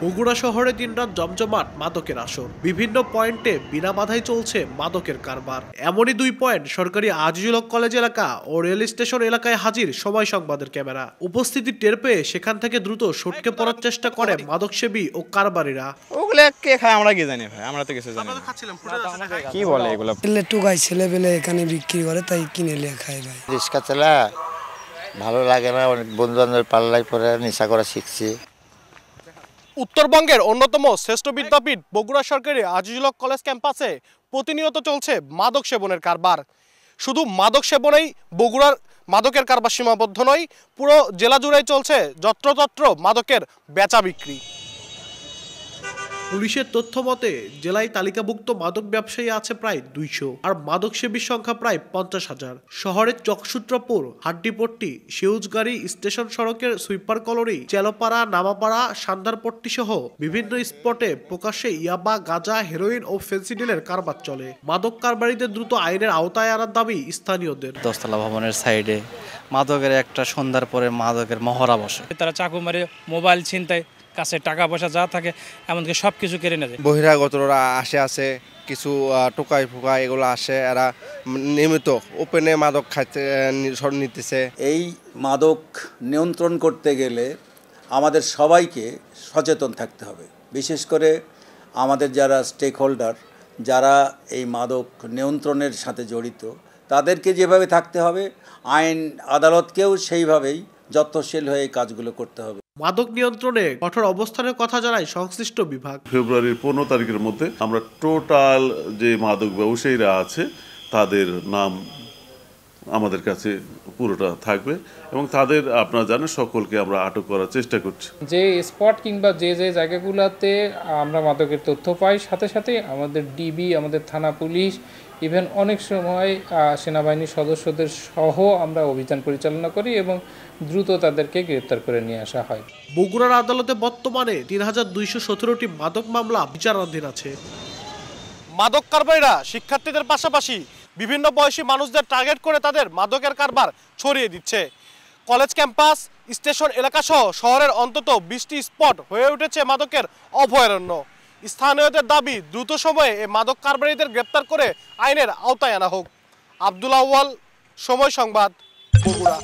বগুড়া শহরে দিনরাত জমজমাট মাদকের আসর। বিভিন্ন পয়েন্টে বিনা বাধাই চলছে মাদকের কারবার। এমনই দুই পয়েন্ট সরকারি আজিজুল হক কলেজ এলাকা ও রেল স্টেশন এলাকায় হাজির সময় সংবাদের ক্যামেরা। উপস্থিতি টের পেয়ে সেখান থেকে দ্রুত সটকে পড়ার চেষ্টা করে মাদকসেবী ও কারবারিরা। ওগুলা কে খায় আমরা কি জানি ভাই, আমরা তো কিছু জানি না। কি বলে এগুলো? টুকাই ছেলেবেলে এখানে বিক্রি করে, তাই কিনে নিয়ে খাই ভাই। রিক্সা চালা ভালো লাগে না, অনেক বন্ধু বান্ধবের পাল্লায় পরে নেশা করা শিখছি। উত্তরবঙ্গের অন্যতম শ্রেষ্ঠ বিদ্যাপীঠ বগুড়া সরকারি আজিজুল হক কলেজ ক্যাম্পাসে প্রতিনিয়ত চলছে মাদক সেবনের কারবার। শুধু মাদক সেবনেই বগুড়ার মাদকের কারবার সীমাবদ্ধ নয়, পুরো জেলা জুড়েই চলছে যত্রতত্র মাদকের বেচা বিক্রি। পুলিশের তথ্য মতে জেলায় তালিকাভুক্ত মাদক ব্যবসায়ী আছে প্রায় 200 আর মাদক সেবীর সংখ্যা প্রায় 50,000। শহরের চকসূত্রপুর, হাড্ডিপট্টি, সেউজগাড়ি স্টেশন সড়কের সুইপার কলোনি, চেলোপাড়া, নামাপাড়া, সান্দারপট্টি সহ বিভিন্ন স্পটে প্রকাশ্যে ইয়াবা, গাঁজা, হেরোইন ও ফেন্সিডিলের কারবার চলে। মাদক কারবারিদের দ্রুত আইনের আওতায় আনার দাবি স্থানীয়দের। দশতলা ভবনের সাইডে মাদকের একটা সন্ধ্যার পরে মাদকের মহড়া বসে। তারা চাকু মারে, মোবাইল ছিনতাই, কাছে টাকা পয়সা যা থাকে এমনকি সব কিছু কেড়ে নেয়। বহিরাগতরা আসে কিছু টোকাই ফোকাই এগুলো আসে, এরা নিয়মিত ওপেনে মাদক খাইতে নিতেছে। এই মাদক নিয়ন্ত্রণ করতে গেলে আমাদের সবাইকে সচেতন থাকতে হবে। বিশেষ করে আমাদের যারা স্টেক হোল্ডার, যারা এই মাদক নিয়ন্ত্রণের সাথে জড়িত, তাদেরকে যেভাবে থাকতে হবে, আইন আদালতকেও সেইভাবেই যত্নশীল হয়ে এই কাজগুলো করতে হবে। মাদক নিয়ন্ত্রণে কঠোর অবস্থানের কথা জানায় সংশ্লিষ্ট বিভাগ। ফেব্রুয়ারির 15 তারিখের মধ্যে আমরা টোটাল যে মাদক ব্যবসায়ীরা আছে তাদের নাম আমাদের কাছে পুরোটা থাকবে এবং তাদের আপনারা জানেন সকলকে আমরা আটক করার চেষ্টা করছি। যে স্পট কিংবা যে জায়গাগুলোতে আমরা মাদকের তথ্য পাই, সাথে সাথে আমাদের ডিবি, আমাদের থানা পুলিশ, ইভেন অনেক সময় সেনাবাহিনীর সদস্যদের সহ আমরা অভিযান পরিচালনা করি এবং দ্রুত তাদেরকে গ্রেপ্তার করে নিয়ে আসা হয়। বগুড়ার আদালতে বর্তমানে 3217টি মাদক মামলা বিচারাধীন আছে। মাদক কারবারিরা শিক্ষার্থীদের পাশাপাশি বিভিন্ন বয়সী মানুষদের টার্গেট করে তাদের মাদকের কারবার ছড়িয়ে দিচ্ছে। কলেজ ক্যাম্পাস, স্টেশন এলাকা সহ শহরের অন্তত 20টি স্পট হয়ে উঠেছে মাদকের অভয়ারণ্য। স্থানীয়দের দাবি দ্রুত সময়ে এই মাদক কারবারিদের গ্রেপ্তার করে আইনের আওতায় আনা হোক। আব্দুল আউয়াল, সময় সংবাদ, বগুড়া।